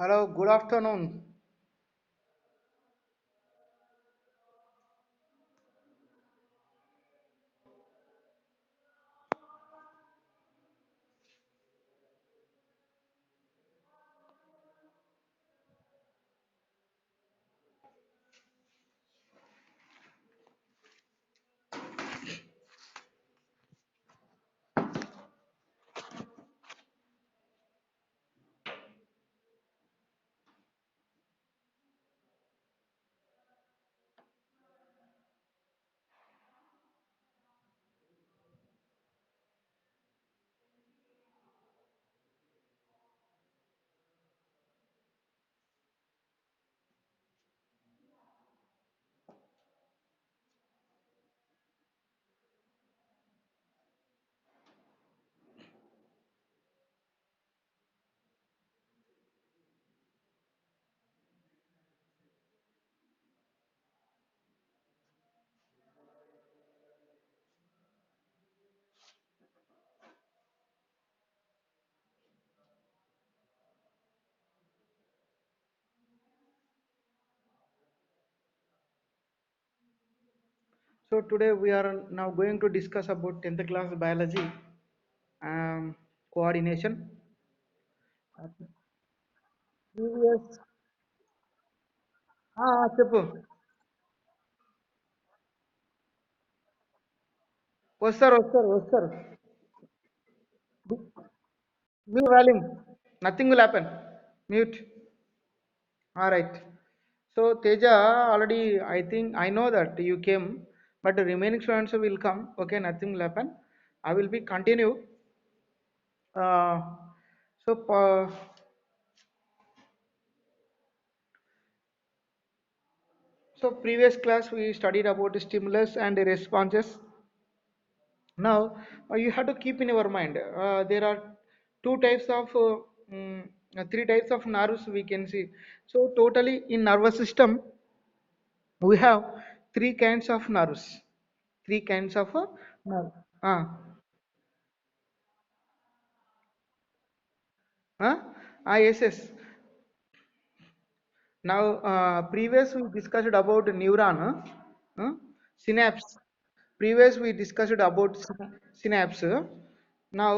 Hello, good afternoon. So today we are now going to discuss about 10th class biology coordination. Previous చెప్పు వస్తారు Mute volume. Nothing will happen. Mute. All right. So Teja, already I think I know that you came, but the remaining students will come. Okay, nothing will happen. I will be continue. Uh, so so previous class we studied about stimulus and responses. Now you have to keep in your mind there are two types of three types of nerves we can see. So totally in nervous system we have three kinds of nerves. Three kinds of nerve. Ah, yes. Now, previous we discussed about neuron, synapse. Previous we discussed about synapse. Now,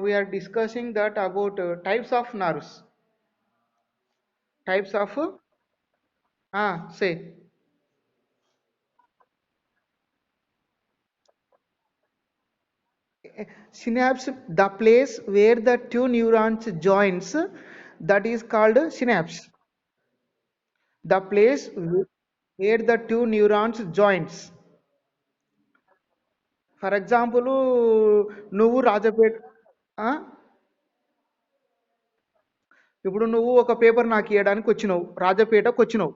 we are discussing that about types of nerves. Types of say synapse, the place where the two neurons joins, that is called synapse. The place where the two neurons joins. For example నువ్వు రాజపేట ఆ? ఇప్పుడు నువ్వు ఒక paper నాకు ఇవ్వడానికి వచ్చినావు రాజపేటకు వచ్చినావు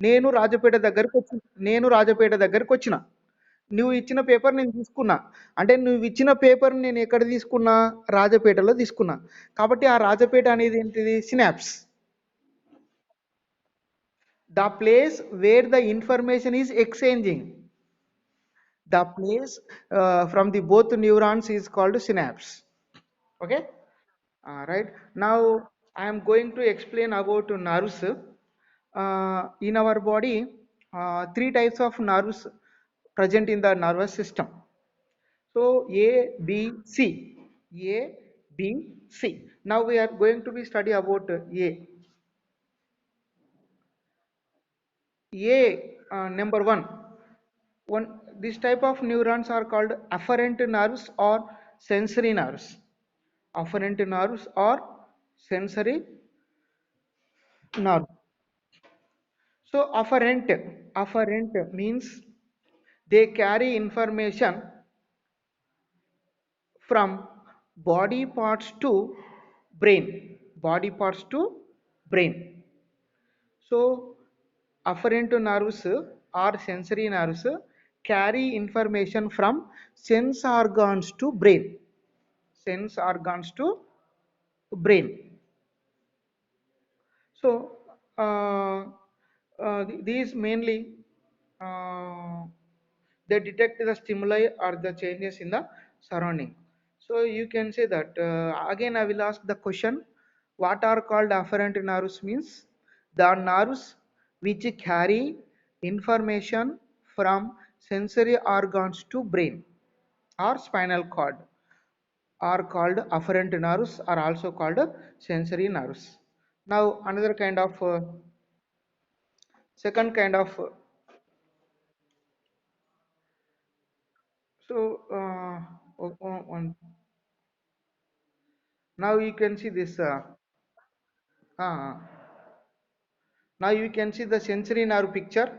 నేను రాజపేట దగ్గరకు వచ్చి నేను రాజపేట దగ్గరకు వచ్చిన నువ్వు ఇచ్చిన పేపర్ నేను తీసుకున్నా అంటే నువ్వు ఇచ్చిన పేపర్ నేను ఎక్కడ తీసుకున్నా రాజపేటలో తీసుకున్నా కాబట్టి ఆ రాజపేట అనేది ఏంటిది synapse the place where the information is exchanging the place from the both neurons is called synapse. Okay. Right. Now I am going to explain about nerves. In our body, three types of nerves present in the nervous system. So A, B, C. A, B, C. Now we are going to be study about A. Number one. This type of neurons are called afferent nerves or sensory nerves. Afferent nerves or sensory nerve. So afferent means they carry information from body parts to brain. Body parts to brain. So afferent nerves or sensory nerves carry information from sense organs to brain. Sense organs to brain. So these mainly uh, they detect the stimuli or the changes in the surrounding. So you can say that again I will ask the question, What are called afferent nerves means the nerves which carry information from sensory organs to brain or spinal cord are called afferent nerves, are also called sensory nerves. Now another kind of second kind of so now you can see this uh, now you can see the sensory nerve picture.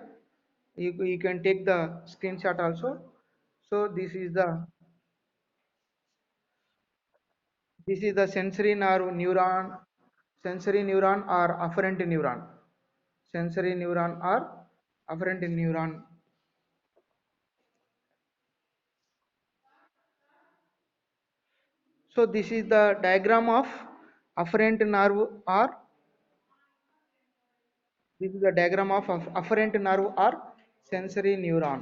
You can take the screenshot also. So this is the sensory nerve neuron, sensory neuron or afferent neuron, sensory neuron or afferent neuron. So this is the diagram of afferent nerve or this is the diagram of afferent nerve or sensory neuron.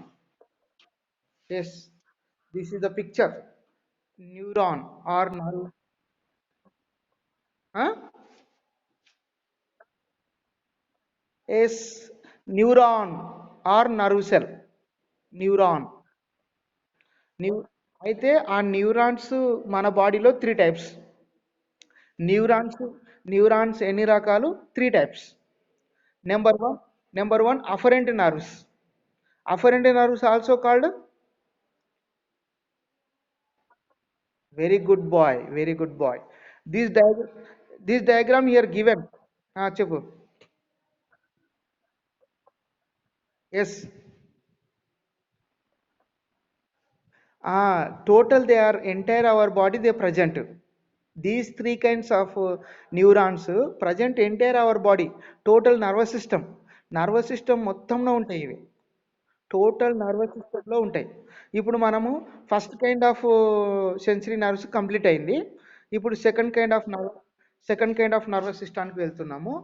Yes, this is the picture. Neuron or nerve. Huh? Yes, neuron or nerve cell. Neuron. New అయితే ఆ neurons మన బాడీలో three types. Neurons neurons ఎన్ని రకాలు? Three types. Number 1, number 1 afferent nerves. Afferent nerves also called very good boy, very good boy. This diagram this diagram here given. చెప్పు. Yes. Total they are entire our body they present. These three kinds of neurons present entire our body. Total nervous system. Nervous system మొత్తంలో ఉంటాయి ఇవి. Total nervous సిస్టంలో ఉంటాయి. ఇప్పుడు మనము first kind of sensory nerves complete అయింది. ఇప్పుడు second kind of nervous సిస్టానికి వెళ్తున్నాము.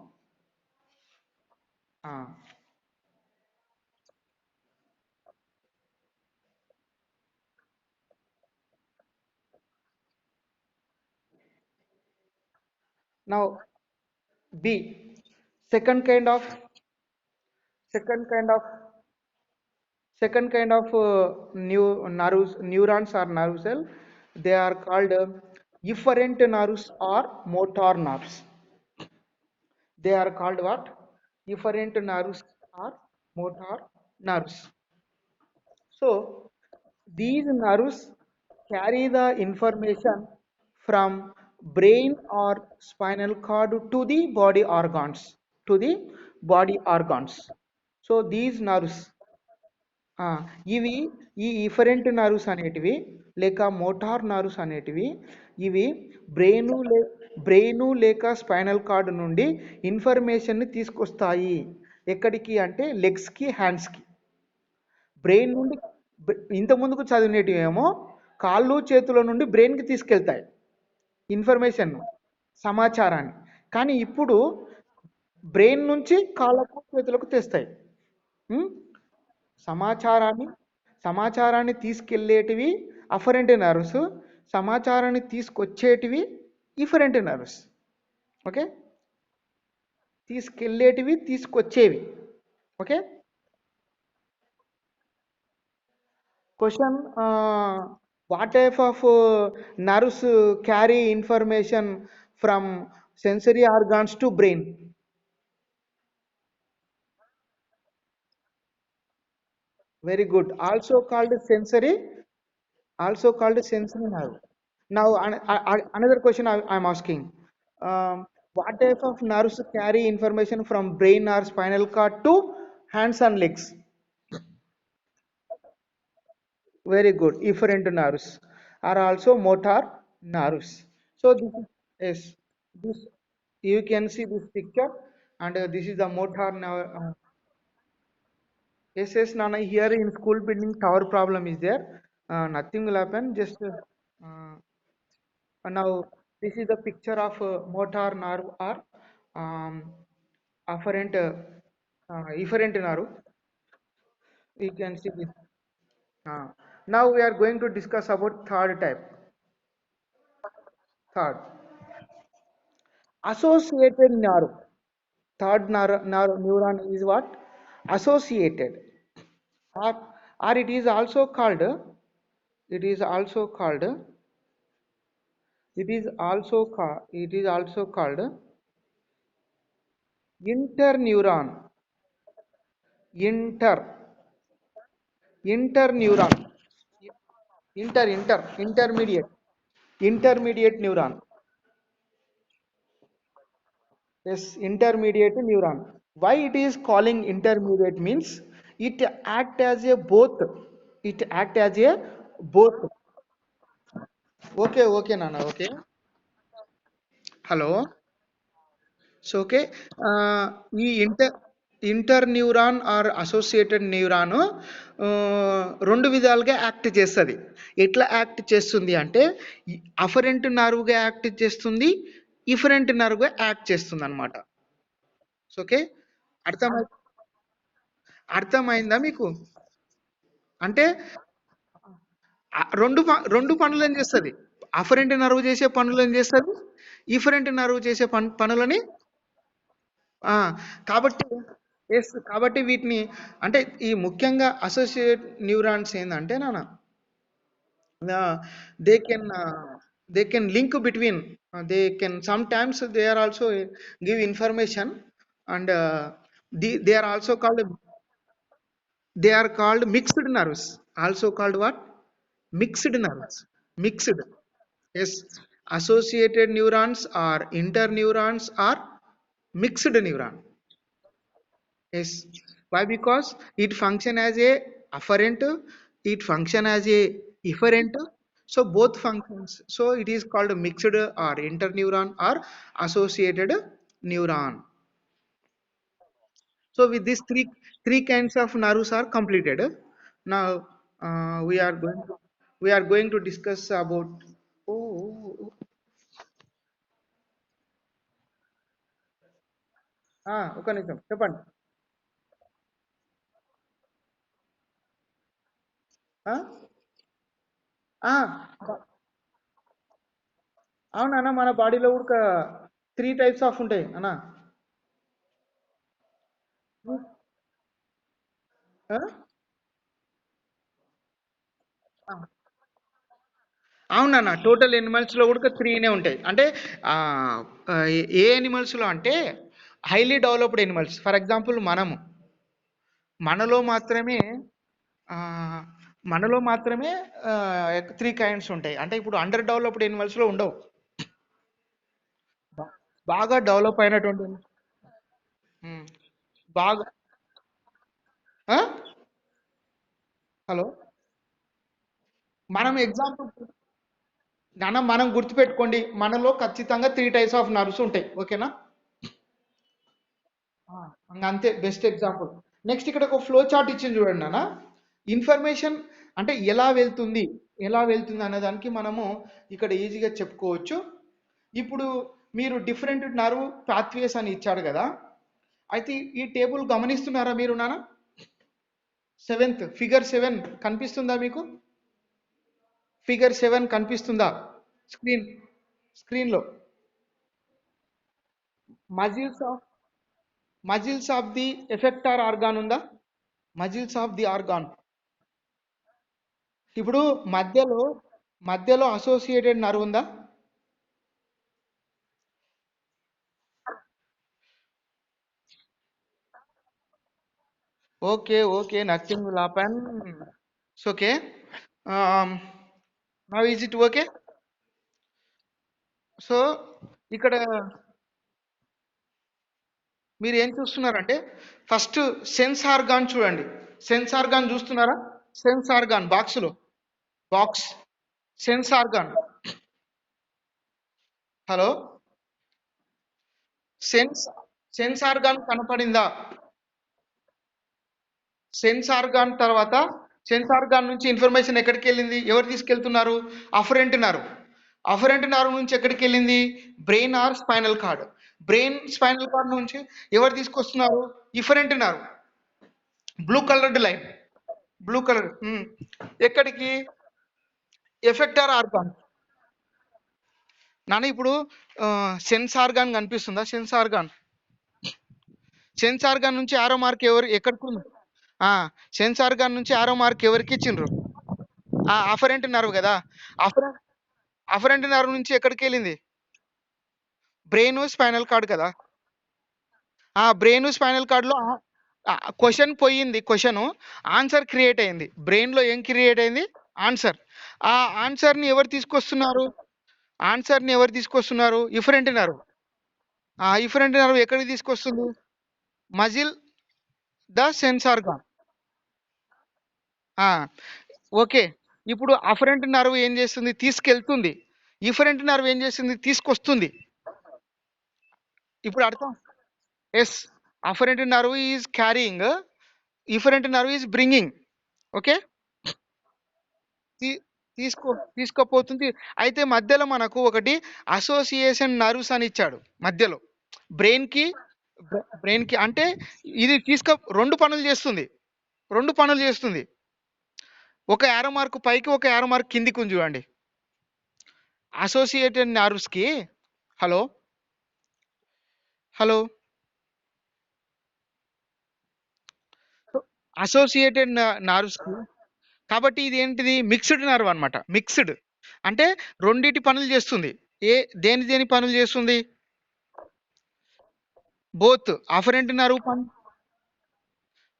Now B second kind of second kind of second kind of neurons or nerve cell, they are called efferent nerves or motor nerves. They are called what? Efferent nerves or motor nerves. So these nerves carry the information from brain or spinal cord to the body organs. To the body organs. So these nerves ఆ, ఇవి ఈ efferent nerves అనేటివి లేక motor nerves అనేటివి ఇవి brain లే brain లేక spinal cord నుండి ఇన్ఫర్మేషన్ని తీసుకొస్తాయి. ఎక్కడికి అంటే లెగ్స్కి, హ్యాండ్స్కి. బ్రెయిన్ నుండి ఇంత ముందుకు చదివినటివి ఏమో కాళ్ళు చేతుల నుండి బ్రెయిన్కి తీసుకెళ్తాయి ఇన్ఫర్మేషన్, సమాచారాన్ని. కానీ ఇప్పుడు బ్రెయిన్ నుంచి కాళ్ళకు చేతులకు తెస్తాయి. ఉం? సమాచారాన్ని సమాచారాన్ని తీసుకెళ్ళేటివి అఫరెంట్ నర్వ్స్, సమాచారాన్ని తీసుకొచ్చేటివి ఇఫరెంట్ నర్వ్స్. ఓకే, తీసుకెళ్ళేటివి తీసుకొచ్చేవి. Okay. Question, what type of nerves carry information from sensory organs to brain? Very good. Also called sensory nerve. Now, another question I'm asking. What type of nerves carry information from brain or spinal cord to hands and legs? Very good. Efferent nerves are also motor nerves. So yes, this you can see this picture, and this is the motor nerve. Yes, yes, Nana. Here in school building, tower problem is there. Nothing will happen. Just now, this is the picture of motor nerve or um, efferent nerve. You can see this. Uh, Now we are going to discuss about third type. Third, associated nerve. Third neuron is what? Associated. Or it is also called, it is also called, it is also called interneuron. Inter, interneuron. Intermediate. Intermediate neuron. Yes, intermediate neuron. Why it is calling intermediate means it act as a both. It act as a both. Okay, okay, Nana. Okay. Hello. So okay, ఈ inter neuron or associated neuron రెండు విధాలుగా act చేస్తుంది. ఎట్లా act చేస్తుంది అంటే afferent నర్వ్గా act చేస్తుంది, efferent నర్వ్గా యాక్ట్ చేస్తుంది అనమాట. ఓకే, అర్థమై అర్థమైందా మీకు? అంటే రెండు పనులను చేస్తుంది. అఫరెంట్ నర్వ్ చేసే పనులను చేస్తుంది, ఇఫరెంట్ నర్వ్ చేసే పనులని. ఆ! కాబట్టి కాబట్టి వీటిని అంటే ఈ ముఖ్యంగా అసోసియేట్ న్యూరాన్స్ ఏందంటే నాన్న, they can they can link between, they can sometimes they are also give information and they are also called, they are called mixed nerves, also called what? Mixed nerves. Mixed. Yes, associated neurons or interneurons are mixed neuron. Yes. Why? Because it function as a afferent, it function as a efferent. So both functions. So it is called mixed or interneuron or associated neuron. So with these three kinds of nerves are completed. Now we are going to discuss about. Oh, ఒక నిమిషం చెప్పండి. ఆ, ఆ, అవునా మన బాడీలో కూడా three types of ఉంటాయి అన్నా. ఆ? ఆ. అవునన్నా, టోటల్ ఎనిమల్స్లో కూడా త్రీనే ఉంటాయి. అంటే ఆ, ఏ ఎనిమల్స్లో అంటే highly developed animals. For example మనలో మాత్రమే ఆ, మనలో మాత్రమే త్రీ కైండ్స్ ఉంటాయి. అంటే ఇప్పుడు అండర్ డెవలప్డ్ ఎనిమల్స్లో ఉండవు. బాగా డెవలప్ అయినటువంటి ఉమ్, బాగా ఆ? హలో, మనం ఎగ్జాంపుల్ మనం గుర్తుపెట్టుకోండి, మనలో ఖచ్చితంగా త్రీ టైప్స్ ఆఫ్ నర్వ్స్ ఉంటాయి. ఓకేనా? అంతే, బెస్ట్ ఎగ్జాంపుల్. నెక్స్ట్ ఇక్కడ ఒక ఫ్లో చార్ట్ ఇచ్చింది చూడండి నాన్న. ఇన్ఫర్మేషన్ అంటే ఎలా వెళ్తుంది అనే దానికి మనము ఇక్కడ ఈజీగా చెప్పుకోవచ్చు. ఇప్పుడు మీరు డిఫరెంట్ నర్వ్ పాత్వేస్ అని ఇచ్చాడు కదా, అయితే ఈ టేబుల్ గమనిస్తున్నారా మీరు నాన్న? ఫిగర్ 7 కనిపిస్తుందా మీకు? ఫిగర్ 7 కనిపిస్తుందా స్క్రీన్ స్క్రీన్లో? Muscles of muscles of the effector organ ఉందా? Muscles of the organ. ఇప్పుడు మధ్యలో అసోసియేటెడ్ నర్వ్ ఉందా? Okay, okay, nothing will happen. It's okay. Now is it okay? So ఇక్కడ మీరు ఏం చూస్తున్నారంటే ఫస్ట్ సెన్స్ ఆర్గాన్ చూడండి. సెన్స్ ఆర్గాన్ చూస్తున్నారా? Sense organ box sense organ. Hello, sense sense organ కనపడిందా? సెన్స్ ఆర్గాన్ తర్వాత సెన్స్ ఆర్గాన్ నుంచి ఇన్ఫర్మేషన్ ఎక్కడికి వెళ్ళింది? ఎవరు తీసుకెళ్తున్నారు? Afferent nerve. అఫరెంట్ నర్వ్ నుంచి ఎక్కడికి వెళ్ళింది? Brain or spinal cord. Brain spinal cord నుంచి ఎవరు తీసుకొస్తున్నారు? Efferent nerve. Blue coloured line, blue colour. ఎక్కడికి? Effector organ. నాన్న ఇప్పుడు సెన్స్ ఆర్గాన్ కనిపిస్తుందా? సెన్స్ ఆర్గాన్ నుంచి ఆరో మార్క్ ఎక్కడికి ఉంది? ఆ సెన్స్ ఆర్గాన్ నుంచి ఆరో మార్క్ ఎవరికి ఇచ్చిండ్రు? అఫరెంట్ నర్వ్ కదా. అఫరెంట్ అఫరెంట్ నర్వ్ నుంచి ఎక్కడికి వెళ్ళింది? బ్రెయిన్ స్పైనల్ కార్డ్ కదా. బ్రెయిన్ స్పైనల్ కార్డ్ లో క్వశ్చన్ పోయింది. క్వశ్చన్ ఆన్సర్ క్రియేట్ అయింది. బ్రెయిన్ లో ఏం క్రియేట్ అయింది? ఆన్సర్. ఆ ఆన్సర్ ని ఎవరు తీసుకొస్తున్నారు? Efferent nerve. ఇఫరెంట్ నర్వ్ ఎక్కడికి తీసుకొస్తుంది? Muscle the sense organ. Okay. ఇప్పుడు అఫరెంట్ నర్వ్ ఏం చేస్తుంది? తీసుకెళ్తుంది. ఇఫరెంట్ నర్వ్ ఏం చేస్తుంది? తీసుకొస్తుంది. ఇప్పుడు అర్థం. Yes. Afferent nerve is carrying, efferent nerve is bringing. Okay. తీ- తీసుకోపోతుంది. అయితే మధ్యలో మనకు ఒకటి అసోసియేషన్ నర్వ్స్ అని ఇచ్చాడు మధ్యలో. బ్రెయిన్ కి బ్రెయిన్ కి అంటే ఇది రెండు పనులు చేస్తుంది. రెండు పనులు చేస్తుంది. ఒక యారో మార్క్ పైకి, ఒక యారో మార్క్ కిందికి ఉంది చూడండి. అసోసియేటెడ్ నర్వ్స్ కి. హలో హలో అసోసియేటెడ్ నర్వ్స్ కి. కాబట్టి ఇది ఏంటిది? మిక్స్డ్ నర్వ్ అన్నమాట. మిక్స్డ్ అంటే రెండిటి పనులు చేస్తుంది. ఏ దేని పనులు చేస్తుంది? బోత్. అఫరెంట్ నర్వ్ పని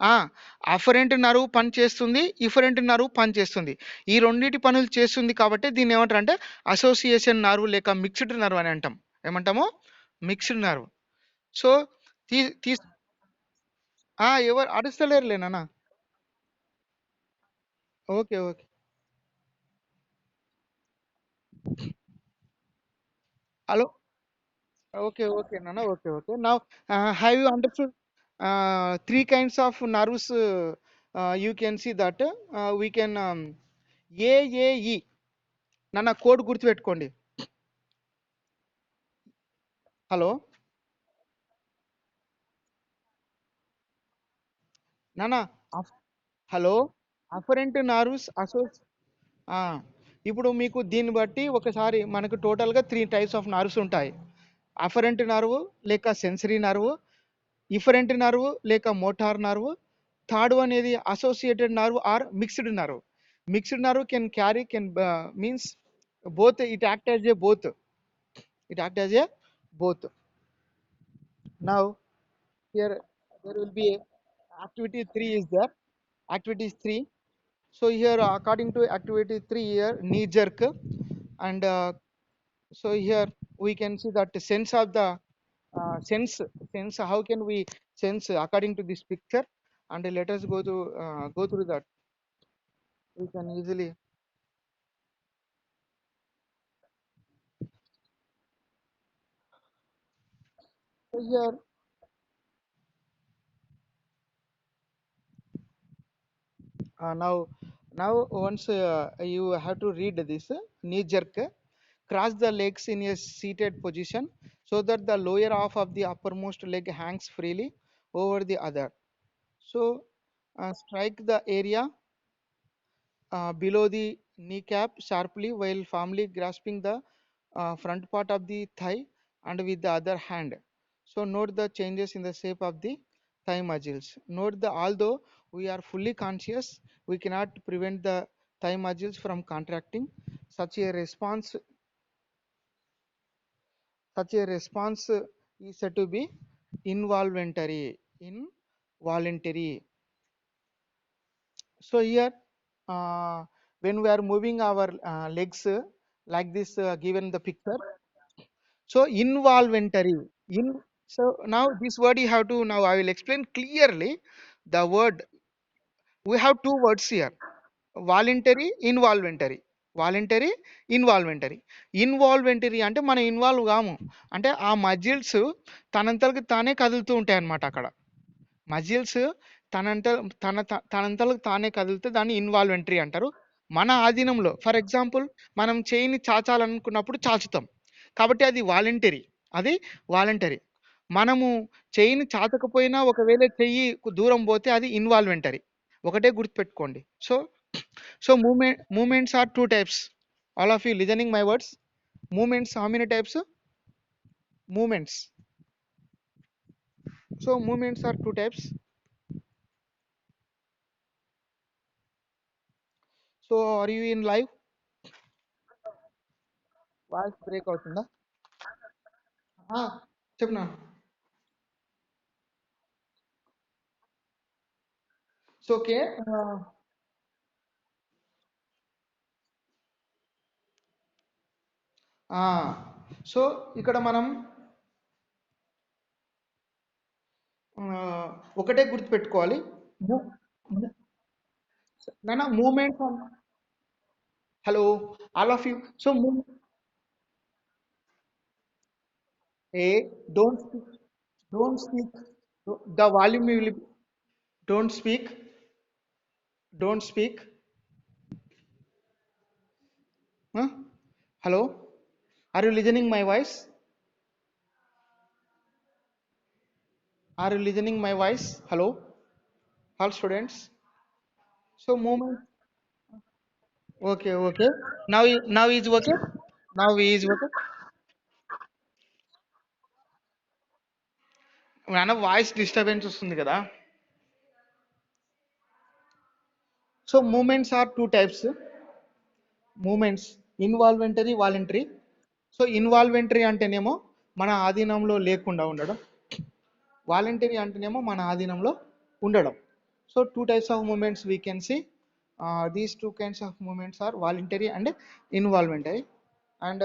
ఆ అఫరెంట్ నర్వ్ పని చేస్తుంది, ఇఫరెంట్ నర్వ్ పని చేస్తుంది. ఈ రెండిటి పనులు చేస్తుంది కాబట్టి దీన్ని ఏమంటారు అంటే అసోసియేషన్ నర్వ్ లేక మిక్స్డ్ నర్వ్ అని అంటాం. ఏమంటాము? Mixed nerve. సో తీ తీ ఎవరు అడుస్తలేరులేనా? Okay, okay. Hello. Okay, okay నాన్న. Okay, okay. Now have you understood three kinds of nerves? You can see that we can A A E. నాన్న కోడ్ గుర్తుపెట్టుకోండి. హలో నాన్న. హలో. అఫరెంట్ నర్వ్స్ ఆ, ఇప్పుడు మీకు దీన్ని బట్టి ఒకసారి మనకు టోటల్గా త్రీ టైప్స్ ఆఫ్ నర్వ్స్ ఉంటాయి. అఫరెంట్ నర్వ్ లేక సెన్సరీ నర్వ్, ఇఫరెంట్ నర్వ్ లేక మోటార్ నర్వ్, థర్డ్ వన్ ఏది? Associated nerve or mixed nerve. Mixed nerve can means both. It act as a both. Now here there will be activity 3 is there. Activity 3. So here according to activity 3 here, knee jerk. And so here we can see that sense of the sense. How can we sense according to this picture? And let us go through that. We can easily. So here now once you have to read this knee jerk. Cross the legs in a seated position so that the lower half of the uppermost leg hangs freely over the other. So strike the area below the kneecap sharply while firmly grasping the front part of the thigh and with the other hand. So note the changes in the shape of the thigh muscles. Note the although we are fully conscious, we cannot prevent the thigh muscles from contracting. Such a response is said to be involuntary. Involuntary. So here, when we are moving our legs like this, given the picture, so involuntary. In so now this word you have to, now I will explain clearly the word. We have two words here: voluntary, involuntary. Voluntary, involuntary. Involuntary అంటే మనం involve కాము. అంటే ఆ muscles తనంతలకు తానే కదులుతూ ఉంటాయి అన్నమాట. అక్కడ మజిల్స్ తనంత తనంతలకు తానే కదిలితే దాన్ని ఇన్వాల్వెంటరీ అంటారు. మన ఆధీనంలో, ఫర్ ఎగ్జాంపుల్ మనం చేయిని చాచాలనుకున్నప్పుడు చాచుతాం. కాబట్టి అది వాలంటరీ. అది వాలంటరీ. మనము చెయ్యిని చాచకపోయినా ఒకవేళ చెయ్యి దూరం పోతే అది ఇన్వాల్వెంటరీ. ఒకటే గుర్తుపెట్టుకోండి. So movements are two types. All of you listening my words. Movements, how many types? Movements. So movements are two types. So are you in live? Voice break అవుతుందా? ఆ, చెప్పు నా. So okay. సో ఇక్కడ మనం ఆ, ఒకటే గుర్తుపెట్టుకోవాలి. నాన్న movement. Hello, all of you. So a don't speak, don't speak, the volume will, don't speak, don't speak. Hello, are you listening my voice? Are you listening my voice? Hello, all students. So movement. Okay okay. Now is okay. Now is okay. నాన్న voice disturbance వస్తుంది కదా. So movements are two types. Movements involuntary, voluntary. So involuntary అంటేనేమో మన ఆధీనంలో లేకుండా ఉండడం, voluntary అంటేనేమో మన ఆధీనంలో ఉండడం. So two types of movements we can see. These two kinds of movements are voluntary and involuntary. And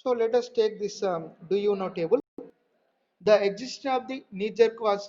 so let us take this do you know table. The existence of the knee jerk was,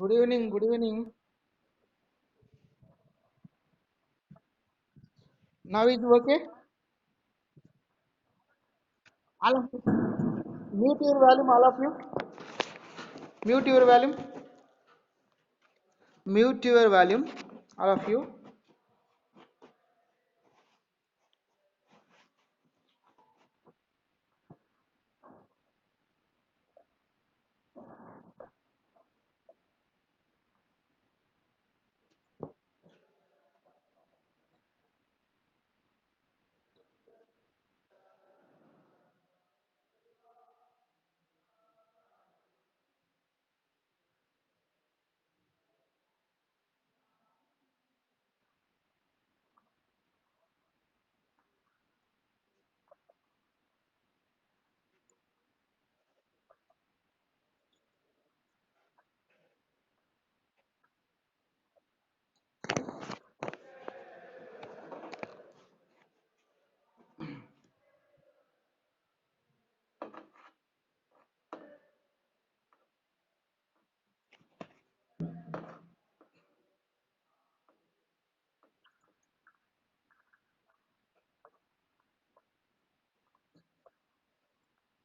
good evening, good evening. Now is okay. All of you, mute your volume, all of you. Mute your volume. Mute your volume, all of you.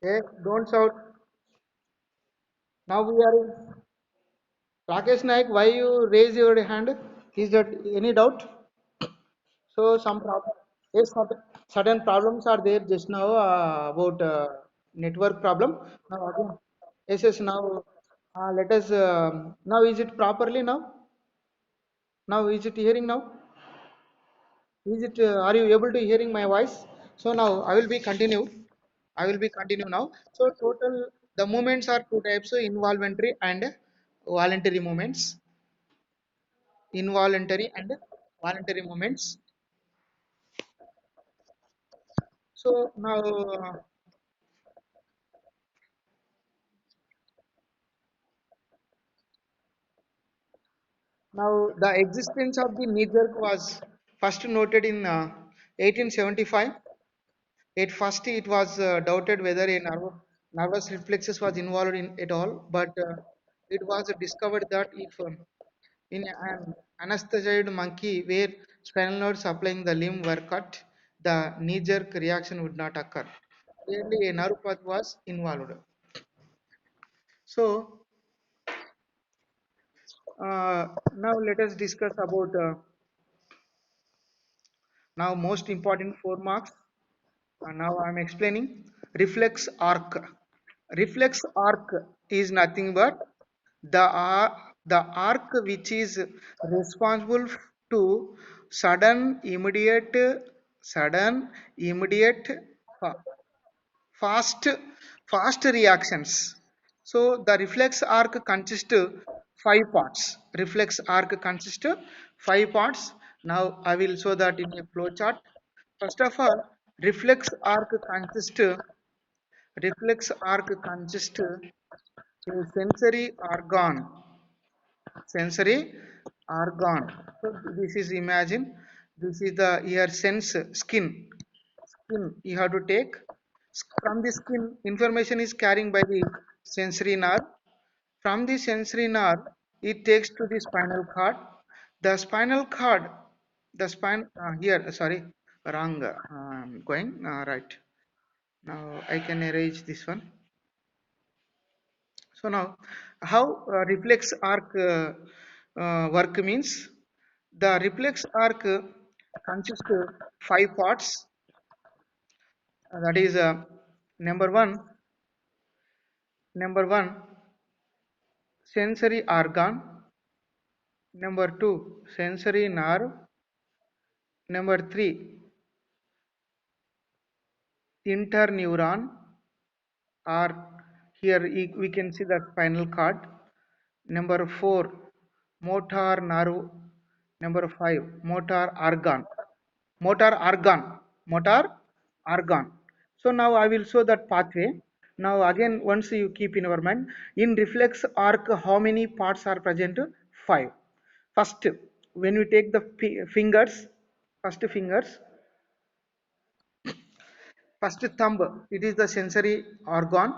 Hey, don't shout. Now we are in. Rakesh Naik, why you raise your hand? Is that any doubt? So some problem, yes, certain problems are there just now about network problem. Now again, yes, yes. Now let us. Now is it properly now? Now is it hearing now? Is it? Are you able to hearing my voice? So now I will be continue. I will be continue now. So total the movements are two types: so involuntary and voluntary movements. Involuntary and voluntary movements. So now the existence of the knee jerk was first noted in 1875. At first, it was doubted whether a nervous reflexes was involved in at all, but it was discovered that if in an anesthetized monkey where spinal nerves supplying the limb were cut, the knee-jerk reaction would not occur. Clearly, a nerve path was involved. So, now let us discuss about now most important 4 marks. Now I am explaining reflex arc. Reflex arc is nothing but the arc which is responsible to sudden, immediate, fa- fast, fast reactions. So the reflex arc consists 5 parts. Reflex arc consists 5 parts. Now I will show that in a flow chart. First of all, reflex arc consists reflex arc consists a sensory organ. Sensory organ. So this is imagine. This is the ear sense skin. Skin you have to take from the skin. Information is carrying by the sensory nerve. From the sensory nerve, it takes to the spinal cord. The spinal cord, the spine here. Sorry, wrong. I'm going right. Now I can erase this one. So now, how reflex arc work means the reflex arc consists of 5 parts. That is number one, number one sensory organ, number two sensory nerve, number three interneuron, or here we can see the spinal cord. Number four motor nerve. Number five motor organ. Motor organ. Motor organ. So now I will show that pathway. Now again, once you keep in your mind, in reflex arc how many parts are present? 5. First, when we take the fingers, first fingers, first thumb, it is the sensory organ.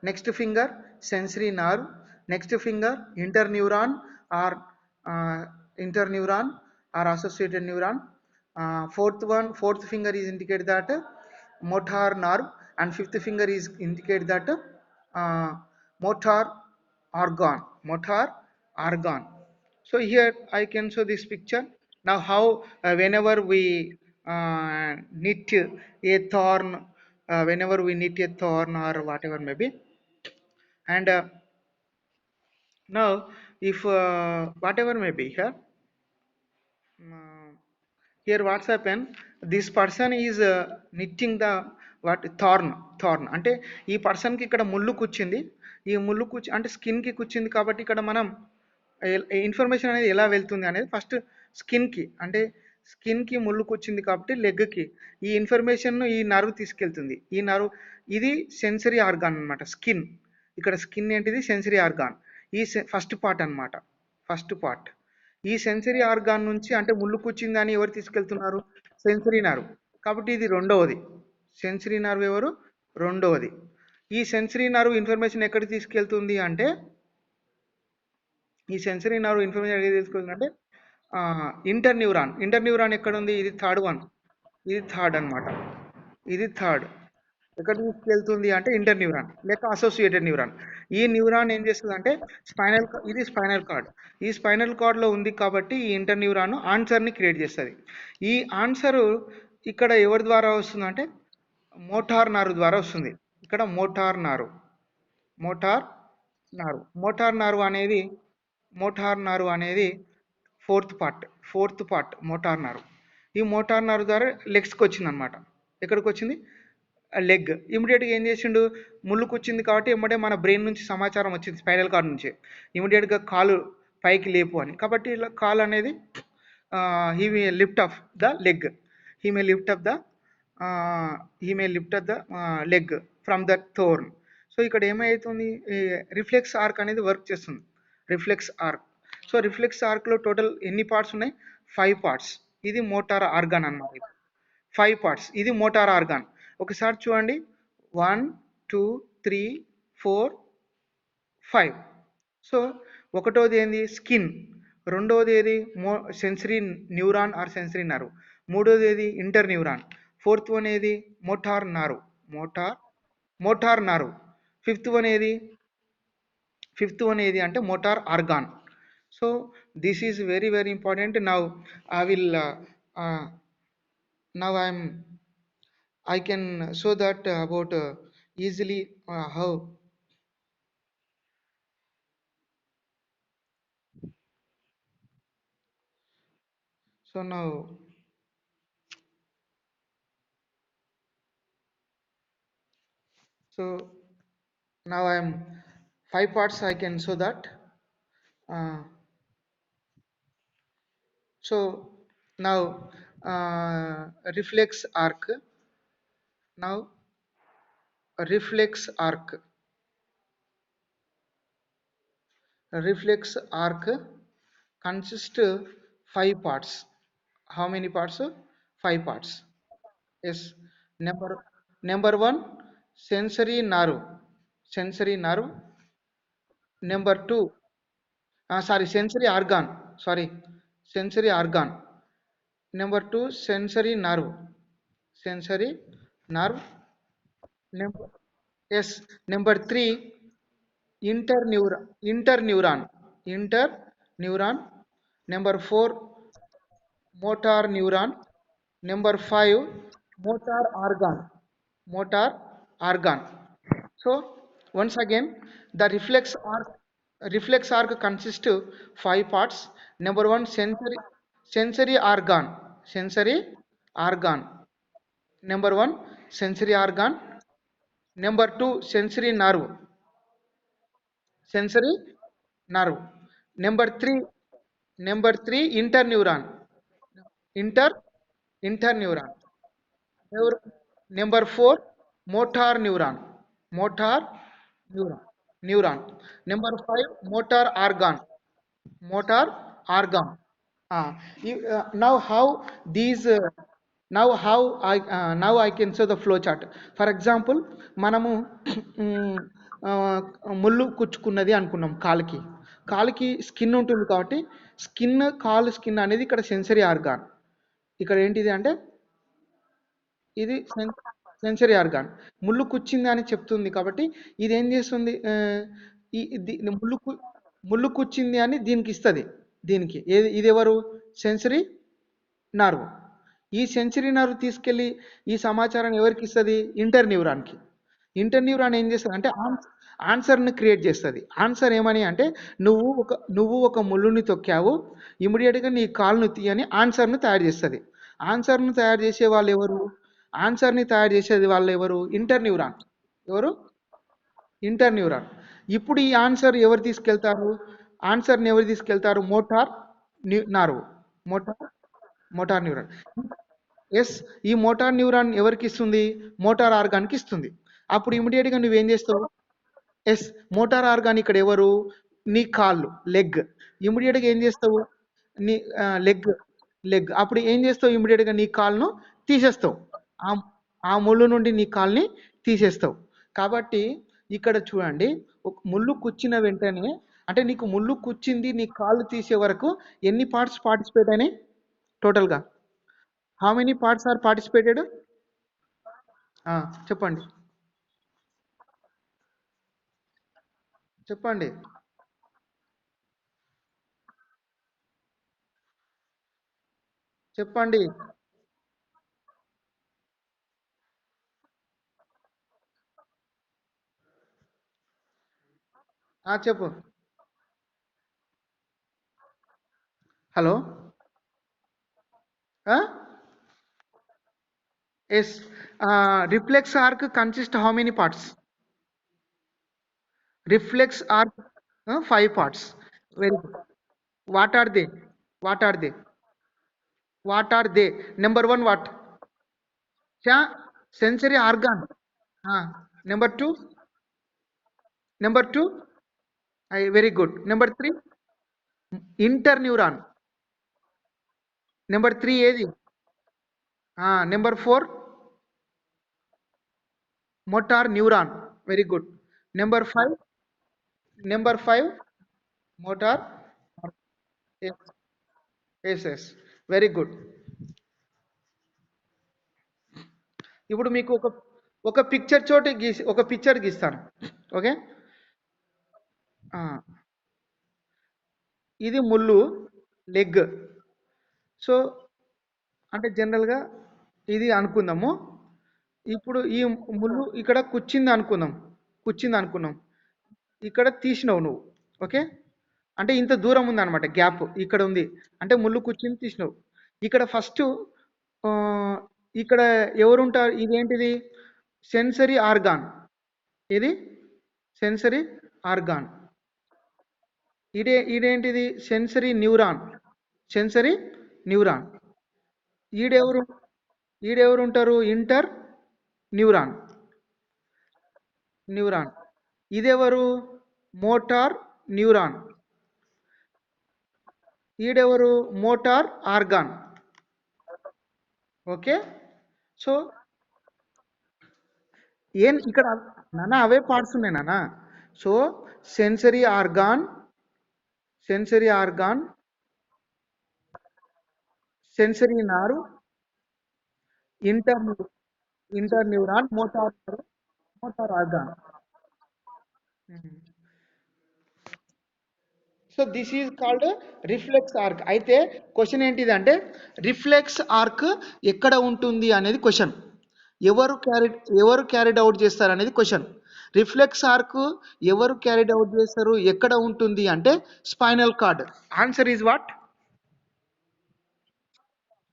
Next finger, sensory nerve. Next finger, interneuron or interneuron or associated neuron. Fourth finger is indicate that motor nerve, and fifth finger is indicate that uh, motor organ. Motor organ. So here I can show this picture. Now how whenever we knit a thorn, whenever we knit a thorn or whatever maybe, and now if whatever may be here, uh, here what's happened, this person is knitting the what thorn అంటే ఈ person కి ఇక్కడ ముళ్ళు కూర్చుంది. ఈ ముళ్ళు కూర్చు అంటే స్కిన్ కి కూర్చుంది కాబట్టి ఇక్కడ మనం ఇన్ఫర్మేషన్ అనేది ఎలా వెళ్తుంది అనేది ఫస్ట్ స్కిన్ కి అంటే స్కిన్ కి ముళ్ళు కూర్చుంది కాబట్టి లెగ్ కి ఈ ఇన్ఫర్మేషన్ ఈ నర్వ్ తీసుకెళ్తుంది. ఈ నర్వ్ ఇది సెన్సరీ ఆర్గాన్ అన్నమాట. స్కిన్ ఇక్కడ స్కిన్ ఏంటిది సెన్సరీ ఆర్గాన్. ఈ ఫస్ట్ పార్ట్ అన్నమాట. ఫస్ట్ పార్ట్ ఈ సెన్సరీ ఆర్గాన్ నుంచి అంటే ముళ్ళు కూర్చిందని ఎవరు తీసుకెళ్తున్నారు? Sensory nerve. కాబట్టి ఇది రెండవది. సెన్సరీ నర్వ్ ఎవరు? రెండవది. ఈ సెన్సరీ నర్వ్ ఇన్ఫర్మేషన్ ఎక్కడికి తీసుకెళ్తుంది అంటే ఈ సెన్సరీ నర్వ్ ఇన్ఫర్మేషన్ ఎక్కడికి తీసుకెళ్తుంది అంటే ఇంటర్న్యూరాన్. ఇంటర్న్యూరాన్ ఎక్కడ ఉంది? ఇది థర్డ్ వన్. ఇది థర్డ్ అన్నమాట. ఇది థర్డ్. ఎక్కడ తీసుకెళ్తుంది అంటే ఇంటర్న్యూరాన్ లేక అసోసియేటెడ్ న్యూరాన్. ఈ న్యూరాన్ ఏం చేస్తుంది అంటే ఇది స్పైనల్ కార్డ్. ఈ స్పైనల్ కార్డ్లో ఉంది కాబట్టి ఈ ఇంటర్న్యూరాన్ ఆన్సర్ని క్రియేట్ చేస్తుంది. ఈ ఆన్సర్ ఇక్కడ ఎవరి ద్వారా వస్తుంది అంటే మోటార్ నర్వ్ ద్వారా వస్తుంది. ఇక్కడ motor nerve. Motor nerve. Motor nerve అనేది ఫోర్త్ పార్ట్ మోటార్ నర్వ్. ఈ మోటార్ నర్వ్ ద్వారా లెగ్స్కి వచ్చింది అనమాట. ఎక్కడికి వచ్చింది? లెగ్. ఇమీడియట్గా ఏం చేసిండు? ముళ్ళుకు వచ్చింది కాబట్టి ఎమ్మటే మన బ్రెయిన్ నుంచి సమాచారం వచ్చింది స్పైనల్ కార్డ్ నుంచి. ఇమీడియట్గా కాలు పైకి లేపు అని. కాబట్టి ఇలా కాలు అనేది he may lift off the leg. He may lift off the leg from the thorn. So ఇక్కడ ఏమవుతుంది? రిఫ్లెక్స్ ఆర్క్ అనేది వర్క్ చేస్తుంది. Reflex arc. సో రిఫ్లెక్స్ ఆర్క్లో టోటల్ ఎన్ని పార్ట్స్ ఉన్నాయి? 5 పార్ట్స్. ఇది మోటార్ ఆర్గాన్ అన్నమాట. Five parts. ఇది మోటార్ ఆర్గాన్. ఒకసారి చూడండి, 1 2 3 4 5. సో ఒకటోది ఏంది స్కిన్, రెండోది ఏది sensory neuron or sensory nerve, మూడోది ఏది ఇంటర్ న్యూరాన్, ఫోర్త్ వన్ ఏది motor nerve, motor motor nerve, fifth one ఏది ఫిఫ్త్ వన్ ఏది అంటే motor organ. So this is very very important. Now I will now I can show that about easily how. So so now I am five parts I can show that. Uh, so now reflex arc. Now reflex arc. Reflex arc consists five parts. How many parts? Five parts. Yes. Number one, sensory nerve. Sensory nerve. Number two, sorry, sensory organ. Sorry, sensory organ. Number two, sensory nerve. Sensory nerve. Number, yes. Number three, interneuron. Interneuron. Interneuron. Number four, motor neuron. Number five, motor organ. Motor organ. So once again, the reflex arc consists of five parts. Number one, sensory organ. Sensory organ. Number one, sensory organ. Number two, sensory nerve. Sensory nerve. Number three, interneuron. Inter interneuron. Number four, motor neuron. Motor neuron. Neuron. Number five, motor organ. Motor organ. Now how these now I can show the flow chart. For example, మనము మ్, ఆ, ముళ్ళు కుచ్చుకున్నది అనుకున్నాం కాలుకి. కాలుకి skin ఉంటుంది కాబట్టి కాలు skin అనేది ఇక్కడ సెన్సరీ ఆర్గాన్. ఇక్కడ ఏంటిది అంటే ఇది సెన్సరీ ఆర్గాన్. ముళ్ళు కుచ్చింది అని చెప్తుంది కాబట్టి ఇది ఏం చేస్తుంది, ముళ్ళు కుచ్చింది అని దీనికి ఇస్తుంది. దీనికి ఇది ఎవరు సెన్సరీ నర్వ్. ఈ సెన్సరీ నర్వ్ తీసుకెళ్ళి ఈ సమాచారాన్ని ఎవరికి ఇస్తుంది, ఇంటర్ న్యూరాన్కి. ఇంటర్ న్యూరాన్ ఏం చేస్తుంది అంటే ఆన్సర్ని క్రియేట్ చేస్తుంది. ఆన్సర్ ఏమని అంటే నువ్వు ఒక ముళ్ళుని తొక్కావు, ఇమీడియట్గా నీ కాలును తీయని ఆన్సర్ను తయారు చేస్తుంది. ఆన్సర్ను తయారు చేసే వాళ్ళు ఎవరు, ఆన్సర్ని తయారు చేసేది వాళ్ళు ఎవరు, ఇంటర్ న్యూరాన్. ఎవరు, ఇంటర్ న్యూరాన్. ఇప్పుడు ఈ ఆన్సర్ ఎవరు తీసుకెళ్తారు, ఆన్సర్ని ఎవరు తీసుకెళ్తారు, motor nerve. Motor motor neuron. Yes, ఈ మోటార్ న్యూరాన్ ఎవరికి ఇస్తుంది, మోటార్ ఆర్గాన్కి ఇస్తుంది. అప్పుడు ఇమీడియట్గా నువ్వేం చేస్తావు, ఎస్ మోటార్ ఆర్గాన్ ఇక్కడ ఎవరు, నీ కాళ్ళు, లెగ్. ఇమీడియట్గా ఏం చేస్తావు, నీ లెగ్ లెగ్ అప్పుడు ఏం చేస్తావు, ఇమీడియట్గా నీ కాలును తీసేస్తావు. ఆ ఆ ముళ్ళు నుండి నీ కాల్ని తీసేస్తావు. కాబట్టి ఇక్కడ చూడండి, ఒక ముళ్ళు కుచ్చిన వెంటనే అంటే నీకు ముళ్ళు కుచ్చింది, నీ కాళ్ళు తీసే వరకు ఎన్ని పార్ట్స్ పార్టిసిపేట్ అయినాయి టోటల్గా? How many parts are participated? చెప్పండి చెప్పండి చెప్పండి. చెప్పు. Hello. Yes. Reflex arc consist how many parts? Reflex are five parts. Very good. What are they? What are they? What are they? Number one, what? Sensory organ. Number two. Number two. Very good. Number three. Interneuron. Number three ఏది? Number 4, motor neuron. Very good. Number 5, number 5, motor. Yes, yes, yes. Very good. ఇప్పుడు మీకు ఒక picture చోటి గీసి ఒక picture గీస్తాను. Okay. ఆ, ఇది ముళ్ళు, లెగ్. సో అంటే జనరల్గా ఇది అనుకుందాము. ఇప్పుడు ఈ ముళ్ళు ఇక్కడ కూర్చింది అనుకుందాం. కూర్చింది అనుకున్నాం. ఇక్కడ తీసినావు నువ్వు. ఓకే. అంటే ఇంత దూరం ఉంది అనమాట, గ్యాప్ ఇక్కడ ఉంది. అంటే ముళ్ళు కూర్చింది తీసినావు. ఇక్కడ ఫస్ట్ ఇక్కడ ఎవరుంటారు? ఇదేంటిది? Sensory organ. ఇది సెన్సరీ ఆర్గాన్. ఇదేంటిది? Sensory neuron. Sensory neuron. ఈడెవరు? ఈడెవరు ఉంటారు? Inter neuron. న్యూరాన్. ఇదెవరు? Motor neuron. ఈడెవరు? Motor organ. ఓకే. సో ఏం ఇక్కడ నానా అవే పార్ట్స్ ఉన్నాయి నానా. So sensory organ, sensory organ, sensory neuron, inter inter neuron, motor organ. So this is called reflex arc. అయితే క్వశ్చన్ ఏంటిదంటే రిఫ్లెక్స్ ఆర్క్ ఎక్కడ ఉంటుంది అనేది క్వశ్చన్. ఎవరు క్యారీ ఎవరు క్యారీడ్ అవుట్ చేస్తారు అనేది క్వశ్చన్. రిఫ్లెక్స్ ఆర్క్ ఎవరు క్యారీడ్ అవుట్ చేస్తారు, ఎక్కడ ఉంటుంది అంటే spinal cord. Answer is what?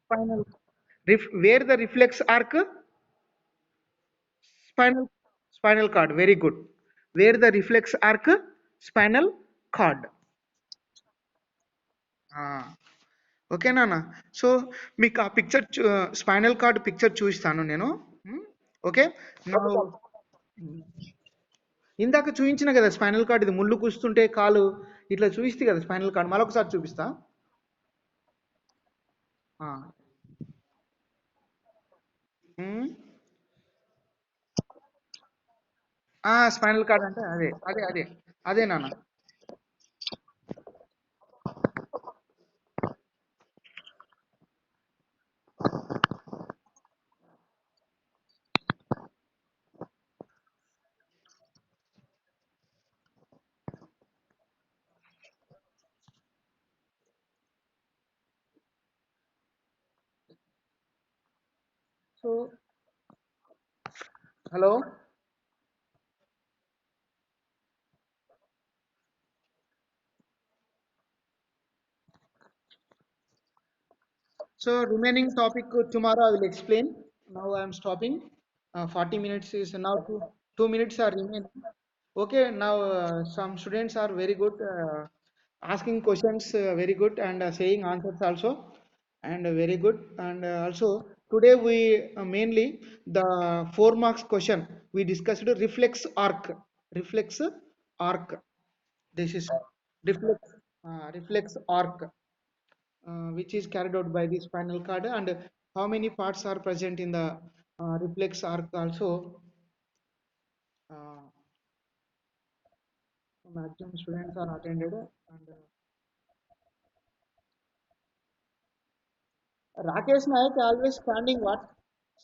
Spinal. Wear the reflex arc? Spinal. Spinal cord. Very good. Wear the reflex arc? Spinal cord. ఓకేనా? సో మీకు ఆ పిక్చర్ స్పైనల్ కార్డ్ పిక్చర్ చూపిస్తాను నేను. ఓకే. ఇందాక చూపించిన కదా స్పైనల్ కార్డ్, ఇది ముళ్ళు కూస్తుంటే కాలు ఇట్లా చూపిస్తే కదా స్పైనల్ కార్డ్. మరొకసారి చూపిస్తా. స్పైనల్ కార్డ్ అంటే అదే అదే అదే అదే నాన్న. So hello. So remaining topic tomorrow I will explain. Now I am stopping. 40 minutes is now 2 minutes are remaining. Okay, now some students are very good, asking questions very good, and saying answers also, and very good. And also today we mainly the 4 marks question we discussed reflex arc. Reflex arc. This is reflex arc, which is carried out by the spinal cord, and how many parts are present in the reflex arc also. uh, Maximum students are attended, and Rakesh Naik always standing. What?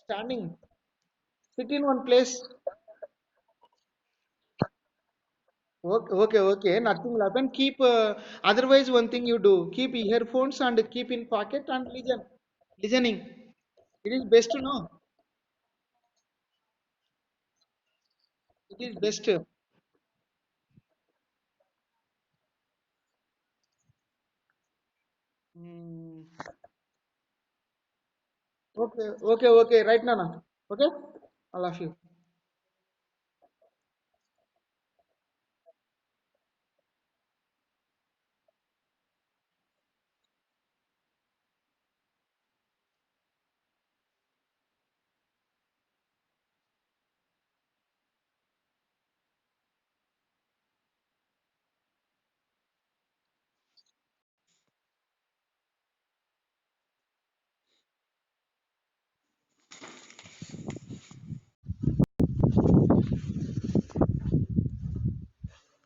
Standing. Sit in one place. Okay, okay, okay. Nothing will happen. Keep. Otherwise, one thing you do: keep earphones and keep in pocket and listen. Listening. It is best to know. It is best. Hmm. Okay, okay, okay. Right, Nana. Okay. I love you.